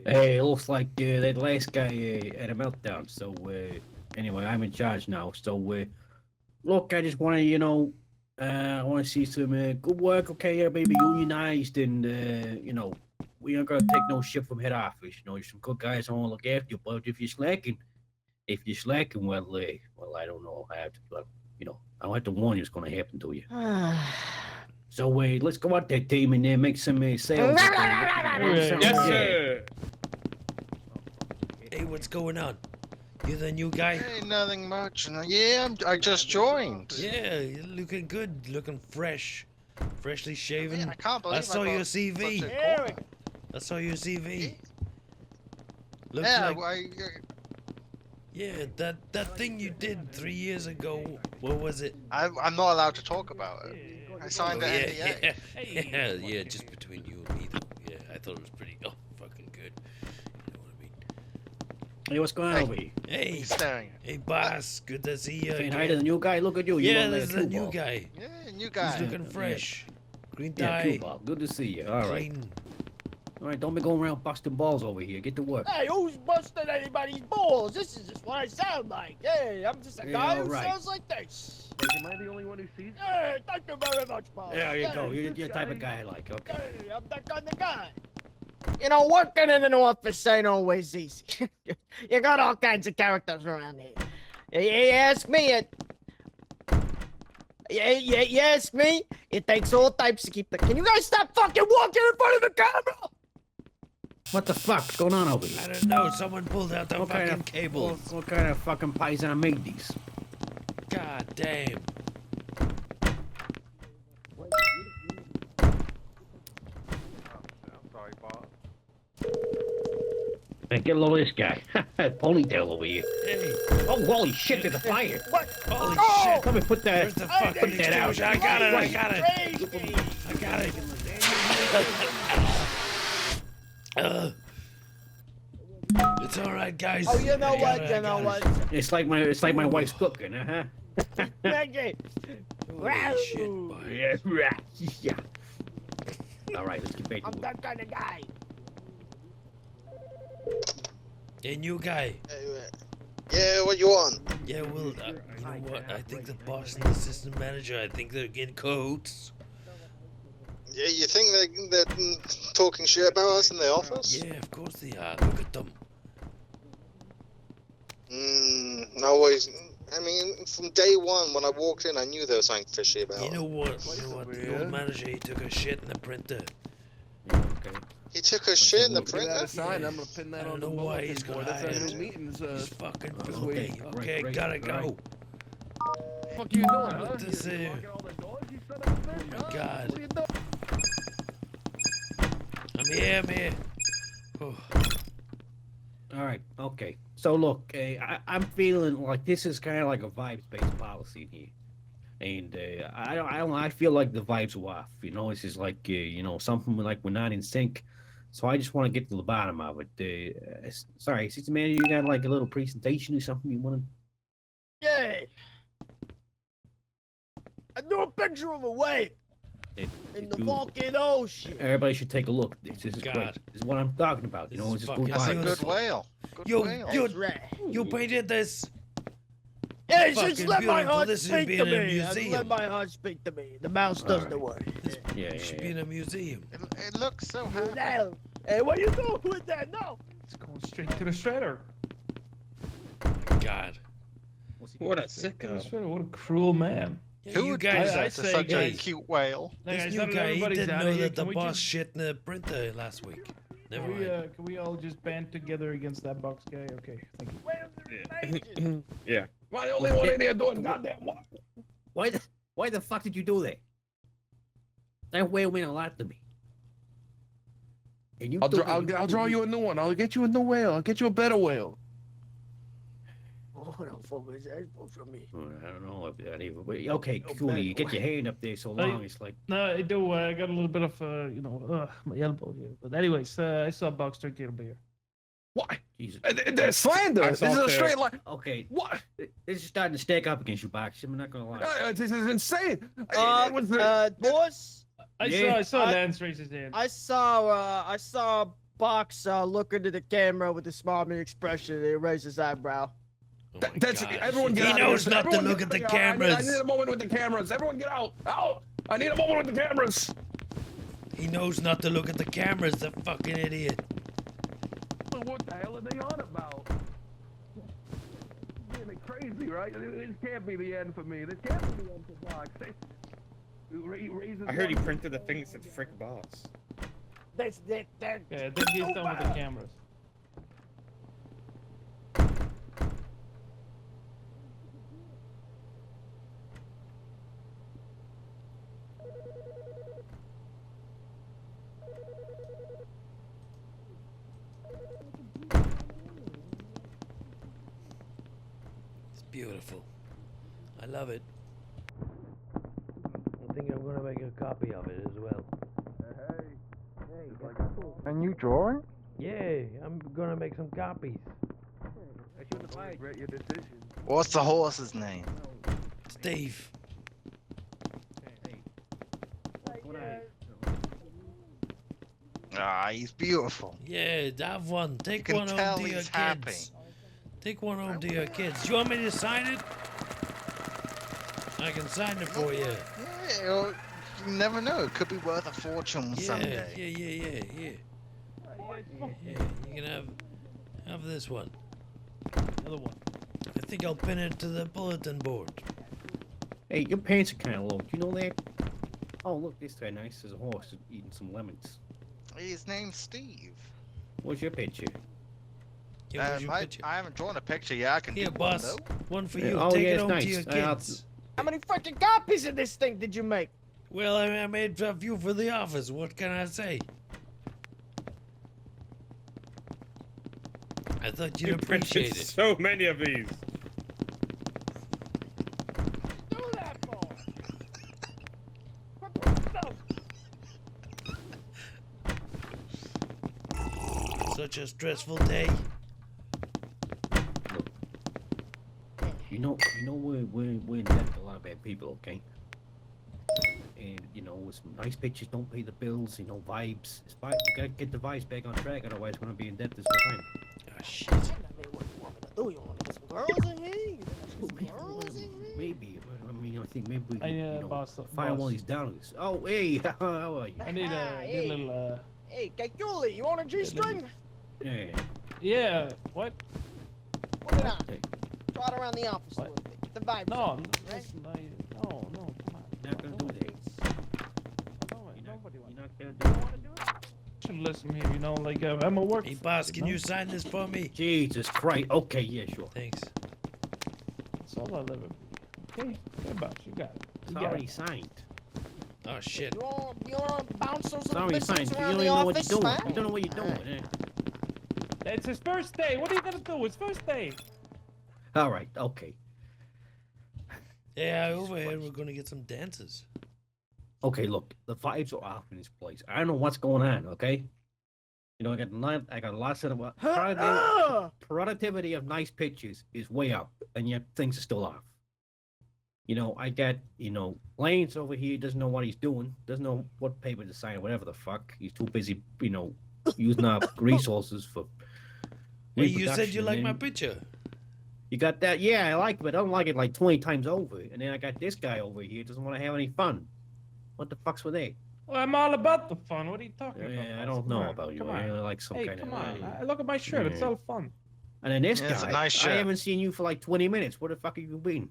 Hey, it looks like that last guy had a meltdown. So anyway, I'm in charge now. So look, I just want to, I want to see some good work. Okay, everybody be unionized, and we aren't gonna take no shit from head office. You're some good guys. I want to look after you. But if you're slacking, well, I don't know. I have to, I don't have to warn you. It's gonna happen to you. So let's go out there, team, and make some sales. Yes, sir. Hey, what's going on? You the new guy? Hey, nothing much. Yeah, I just joined. Yeah, you're looking good, looking fresh. Freshly shaven. Man, I can't believe I saw your got CV. such a corner. I saw your CV. Looks Yeah, like, yeah, that thing you did 3 years ago. What was it? I'm not allowed to talk about it. I signed the NDA. Yeah, just between you and me, though. Yeah, I thought it was pretty, fucking good. You know what I mean? Hey, what's going on over here? Hey, He's staring. hey, boss, good to see you. Saying hi to the new guy. Look at you. You Yeah, on this is that the cue new ball. guy. Yeah, new guy. He's looking fresh. Green Yeah, tie. cue ball. Good to see you. All right. Clean. All right, don't be going around busting balls over here. Get to work. Hey, who's busting anybody's balls? This is just what I sound like. Hey, I'm just a Yeah, guy who all right. sounds like this. Am I the only one who sees? Hey, thank you very much, boss. There you go. Hey, You're the type of guy I like. Okay. Hey, I'm that kind of guy. You know, working in an office ain't always easy. You got all kinds of characters around here. You ask me, you ask me, it takes all types to keep the... Can you guys stop fucking walking in front of the camera? What the fuck's going on over I here? don't know. Someone pulled out the What fucking kind of cable. What kind of fucking paisan made these? God damn. I'm sorry, boss. Hey, get a load of this guy. Ponytail over here. Hey, Oh, holy shit! There's a fire. What? holy Oh! shit. Let me put that. Where's the fucking put that out. extinguisher? I got it. I got it. Crazy. I got it. It's all right, guys. Oh, you know I got what? it, You I know got what? It's like my wife's cooking, huh? Maggie. it. Holy shit, boy. Yeah, right. Yeah. All right, let's get back I'm to it. that kind of guy. Hey, new guy. Yeah, what you want? Yeah, well, you know what? I think the boss and the assistant manager, I think they're in cahoots. Yeah, you think they're talking shit about us in the office? Yeah, of course they are. Look at them. Always. I mean, from day one when I walked in, I knew there was something fishy about You it. know what? You know what? The old manager, he took a shit in the printer. Okay. He took a shit in the Get that printer? aside. I'm gonna pin that I on don't the know why bulletin he's board. gonna That's our hide new it. meetings. He's fucking. this Okay, week. okay, Great, gotta great. go. Fuck you doing, huh? What to say? Fucking all the dogs, you son of a bitch, my huh? God. What are you doing? I'm here. Oh, All right. Okay. So look, I'm feeling like this is kind of like a vibes-based policy here, and I feel like the vibes are off. It's just like something like we're not in sync. So I just want to get to the bottom of it. Sorry, Sister Manager, you got like a little presentation or something you want to? Yeah. I drew a picture of a whale in the fucking ocean. Everybody should take a look. This is God. great. This is what I'm talking about. This It's is just fucking good That's a vibes. good whale. Good Yo, whale. yo, That's right. you painted this? Yeah, Fucking just let my beautiful. heart This should speak be to in a me. museum. Let my heart speak to me. The mouse does the work. Yeah, It should be in a museum. It looks so happy. Now, hey, what you doing with that? No. It's going straight to the shredder. God. What a Straight to the sicko. shredder. What a cruel man. Yeah, Who you would do guys, that I to say, such a guys. cute whale? Hey, this guys, new now that guy, he everybody's didn't out know of here, that the can we boss just- shit in the printer last week. Never mind. Can we all just band together against that box guy? Okay, thank you. Wait Yeah. Am I the only one in there doing goddamn what? Why the fuck did you do that? That whale meant a lot to me. And you I'll took draw. it- I'll draw you a new one. I'll get you a new whale. I'll get you a better whale. Oh, no, focus. That's for me. I don't know if that even. Okay, cool. You get your hand up there so long. It's like. No, I do. I got a little bit of, my elbow here. But anyways, I saw a box drinking a beer. What? Jesus. There's slander. I This saw is a too. straight line. Okay, What? this is starting to stack up against you, Box. I'm not gonna lie. This is insane. It was the- Boss, I Yeah. saw I- Lance raise his hand. I saw Box look into the camera with a smarmy expression and he raised his eyebrow. Oh my That's God. everyone get He out. knows of here. not to Everyone look get at the out. I need cameras. a moment with the cameras. Everyone get out. Out. I need a moment with the cameras. He knows not to look at the cameras, the fucking idiot. What the hell are they on about? Getting crazy, right? This can't be the end for me. This can't be the end for Box. I heard he printed the thing that said frick boss. That's that. Okay, I think he's done with the cameras. It's beautiful. I love it. I think I'm gonna make a copy of it as well. A new drawing? Yeah, I'm gonna make some copies. Regret your decision. What's the horse's name? Steve. Ah, he's beautiful. Yeah, have one. Take can one home tell to your he's kids. happy. Take one home to your kids. Do you want me to sign it? I can sign it for you. Yeah, or you never know. It could be worth a fortune Yeah, someday. yeah. Yeah, you can have this one. Another one. I think I'll pin it to the bulletin board. Hey, your pants are kind of low. Do you know that? Oh, look, this guy nice as a horse eating some lemons. His name's Steve. What's your picture? Yeah, where's your picture? I haven't drawn a picture yet. I can Here, do one boss. though. One for Yeah, you. oh, Take yeah, it it's home nice. to your kids. How many fucking copies of this thing did you make? Well, I made a few for the office. What can I say? I thought you'd You printed appreciate it. so many of these. Do that for? What the stuff? Such a stressful day. You know, we're in debt to a lot of bad people, okay? And you know, with some nice pictures don't pay the bills. You know, vibes. You gotta get the vibes back on track, otherwise we're gonna be in debt this whole time. Ah, shit. I mean, what do you want me to do? You want me to get some girls in here? You want me to get some girls in here? Maybe. I mean, I think maybe we can, boss, fire one boss. of these downers. Oh, hey, how are you? I need a little Hey, Kakuli, you want a G-string? Yeah. Yeah, what? Put it on. Hey, Trot around the office a What? little bit. Get the vibe. No, right? listen, no, come on. not gonna do that. Nobody wants. You're not gonna do it. Should listen to me, you know, like I'm a work. Hey, boss, can you sign this for me? Jesus Christ. Okay, yeah, sure. Thanks. That's all I live with. Okay, boss, you got it. It's You got already it. signed. Oh, shit. You want to bounce those It's little already signed. biscuits You around don't the even know what office, you're doing. man? You don't know what you're doing. Alright. It's his first day. What are you gonna do? It's first day. All right, okay. Yeah, over here we're gonna get some dances. Okay, look, the vibes are off in this place. I don't know what's going on, okay? You know, I got a lot of productivity of nice pictures is way up, and yet things are still off. You know, I got, Lane's over here, doesn't know what he's doing, doesn't know what paper to sign, or whatever the fuck. He's too busy, using our resources for. Hey, you said you reproduction, like my and picture. You got that? Yeah, I like it, but I don't like it like 20 times over. And then I got this guy over here, doesn't want to have any fun. What the fuck's with that? Well, I'm all about the fun. What are you talking about? Yeah, I boss? don't Come know on, about you. Come I on. really like some Hey, kind come of. on. Look at my shirt. It's Yeah. all fun. And then this Yeah, it's a guy, nice I shirt. haven't seen you for like 20 minutes. Where the fuck have you been?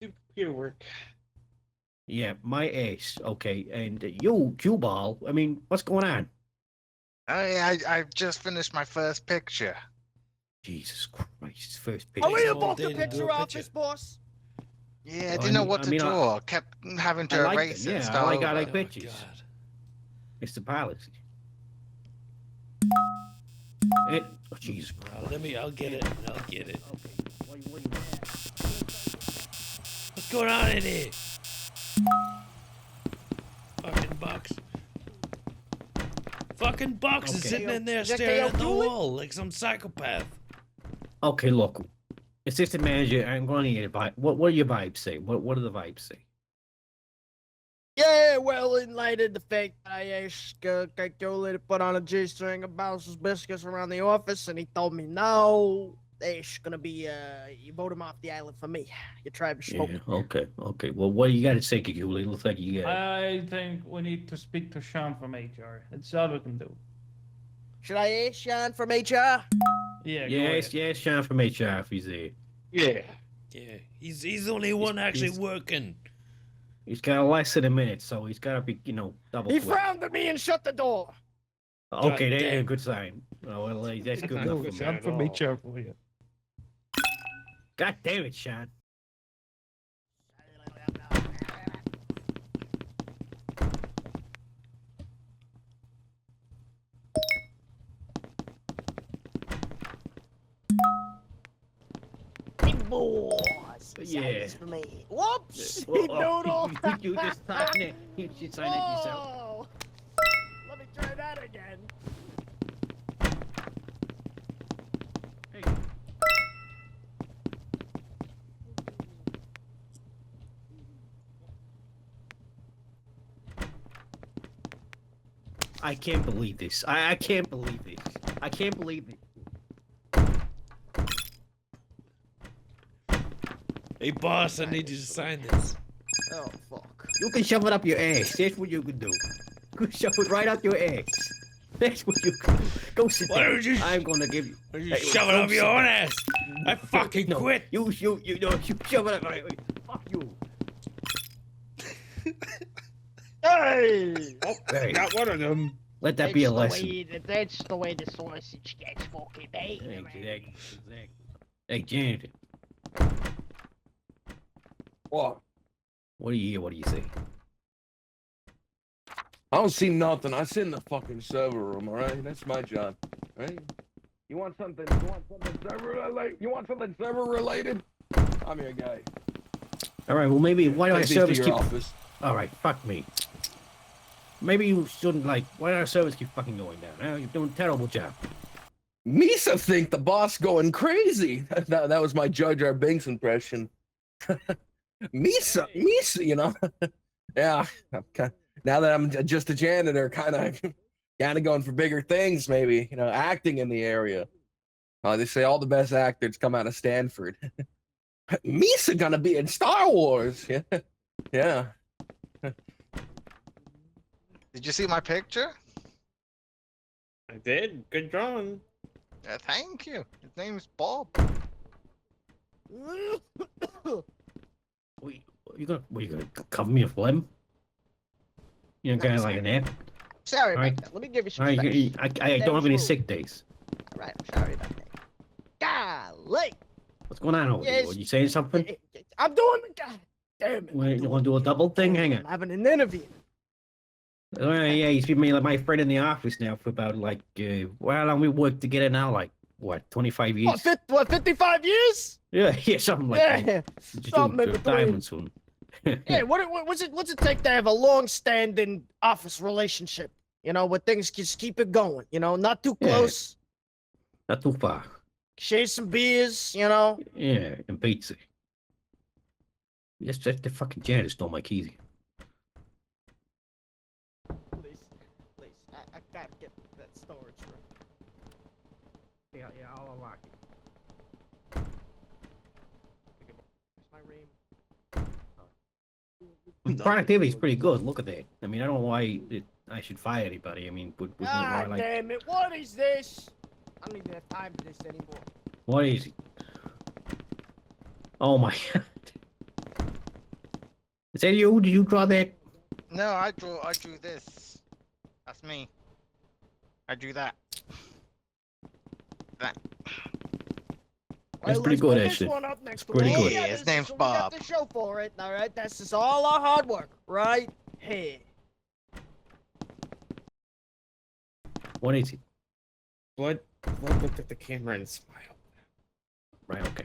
Computer work. Yeah, my ass. Okay, and you, cue ball. I mean, what's going on? I just finished my first picture. Jesus Christ, first Are picture. we all above day the to do a picture picture. office, boss? Yeah, I Well, didn't know what to I draw. Kept having to I like erase them, it. yeah, Start I over. like Oh, pictures. God. It's the policy. Oh, Jesus Christ. I'll get it. I'll get it. Okay, what do you What's going on in here? Fucking box. Fucking box is Okay. sitting in there Is that staring at the K.O. wall like some psychopath. Okay, look. Assistant manager, I'm going to need a vibe. What do your vibes say? What do the vibes say? Yeah, Yeah, well, in light of the fact that I asked Kakoli to put on a G-string and bounce his biscuits around the office, and he told me no, there's gonna be, you vote him off the island for me. You try to smoke. Yeah, okay. Well, what do you got to say, Kikuli? Looks like you got. I think we need to speak to Sean from HR. That's all we can do. Should I ask Sean from HR? Yeah. Yes, Sean from HR if he's there. Yeah. Yeah, he's the only one actually working. He's got less than a minute, so he's got to be, double. He quick. frowned at me and shut the door. Okay, that's a damn. good sign. Oh, well, that's good Not enough good for me. I'm at from all. HR for you. God damn it, Sean. Big boss. Yeah. For me. Whoops. Oh, Noodle. you just signed it. You should sign it yourself. Whoa. Let me try that again. Hey. I can't believe this. I can't believe this. I can't believe it. Hey, boss, I need you to sign this. Oh, fuck. You can shove it up your ass. That's what you can do. You can shove it right up your ass. That's what you can do. Go sit Why down. don't you- I'm gonna give you. Or you Hey, shove it go up sit your own down. ass. I fucking No, quit. You know, you shove it up. Fuck you. Hey! Hey, Got one of them. let that be a lesson. That's the way the sausage gets fucking made. Exactly. Hey, janitor. What? What do you hear? What do you say? I don't see nothing. I sit in the fucking server room, all right? That's my job, right? You want something server related? You want something server related? I'm your guy. All right. Well, maybe why do our Take these to servers your keep? office. All right. Fuck me. Maybe you shouldn't why do our servers keep fucking going down? Huh? You're doing a terrible job. Misa think the boss going crazy. That was my Jar Jar Binks impression. Misa, you know. Yeah. Now that I'm just a janitor, kind of going for bigger things, maybe, acting in the area. They say all the best actors come out of Stanford. Misa gonna be in Star Wars. Yeah. Did you see my picture? I did. Good drawing. Thank you. His name's Bob. You gonna cover me with phlegm? You know, kind of like an app. Sorry All right. about that. Let me give you some All right, space. I don't have any That's sick days. All right, I'm sorry about that. Golly. What's going on over Yes. there? Are you saying something? I'm doing the god damn it. You want to do a double thing? Hang on. I'm having an interview. Yeah, he's been my friend in the office now for about how long we worked together now? Like what, 25 years? What, 55 years? Yeah, something like that. Yeah. Just something doing in diamond soon. Yeah, what's it take to have a long-standing office relationship? Where things just keep it going. Not too Yeah. close. Not too far. Share some beers. Yeah, and pizza. Yes, the fucking janitor stole my keys. Please, I gotta get that storage room. Yeah, I'll unlock it. Where's my ring? Productivity's pretty good. Look at that. I mean, I don't know why I should fire anybody. I mean, but Ah, damn it! What is this? I don't even have time for this anymore. what is it? Oh my god. Is that you? Did you draw that? No, I drew this. That's me. I drew that. That's Well, pretty let's good, put this actually. one up next Pretty week. good. Yeah, his name's We Bob. got the show for it. All right, this is all our hard work, right here. What is it? Blood looked at the camera and smiled. Right, okay.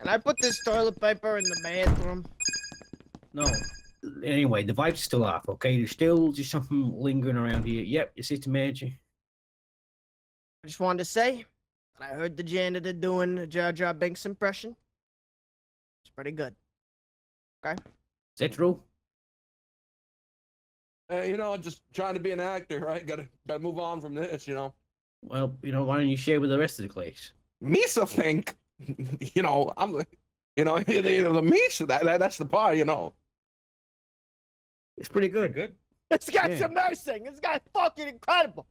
And I put this toilet paper in the bathroom. No. Anyway, the vibe's still off, okay? There's still just something lingering around here. Yep, your system manager. I just wanted to say, I heard the janitor doing a Jar Jar Binks impression. It's pretty good. Is that true? You know, just trying to be an actor, right? Gotta move on from this, you know. Well, why don't you share with the rest of the class? Misa think, you know, the Misa, that's the part, you know. It's pretty good. Good. This guy's Yeah. amazing. This guy's fucking incredible.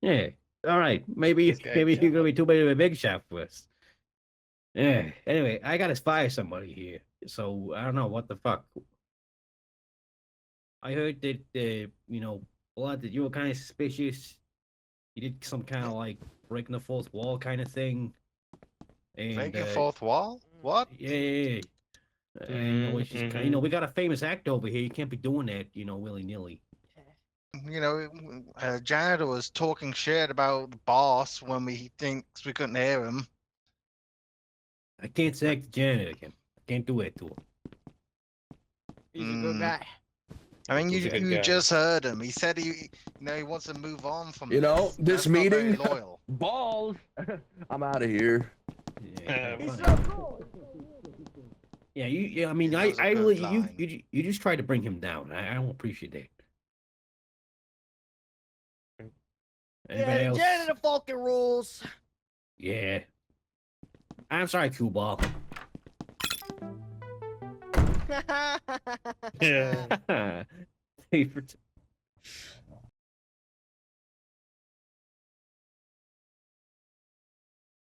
Yeah. All right. Maybe This guy you're can- gonna be too big of a big shot for us. Yeah. Anyway, I gotta fire somebody here, so I don't know what the fuck. I heard that that you were kind of suspicious. You did some kind of like breaking the fourth wall kind of thing. And Breaking fourth wall? What? yeah. And, it's just kinda, we got a famous actor over here. You can't be doing that, willy nilly. You know, janitor was talking shit about the boss when we thinks we couldn't hear him. I can't sack the janitor again. I can't do it to him. He's a good guy. I mean, He's a good you guy. just heard him. He said he wants to move on from. You know, this That's not very meeting- loyal. Balls. I'm out of here. Yeah, He's fine. so cool. Yeah, I mean, That was a I good really, line. you just tried to bring him down. I don't appreciate that. Anybody Yeah, the else? janitor fucking rules. Yeah. I'm sorry, Cue Ball. Yeah. Hey, for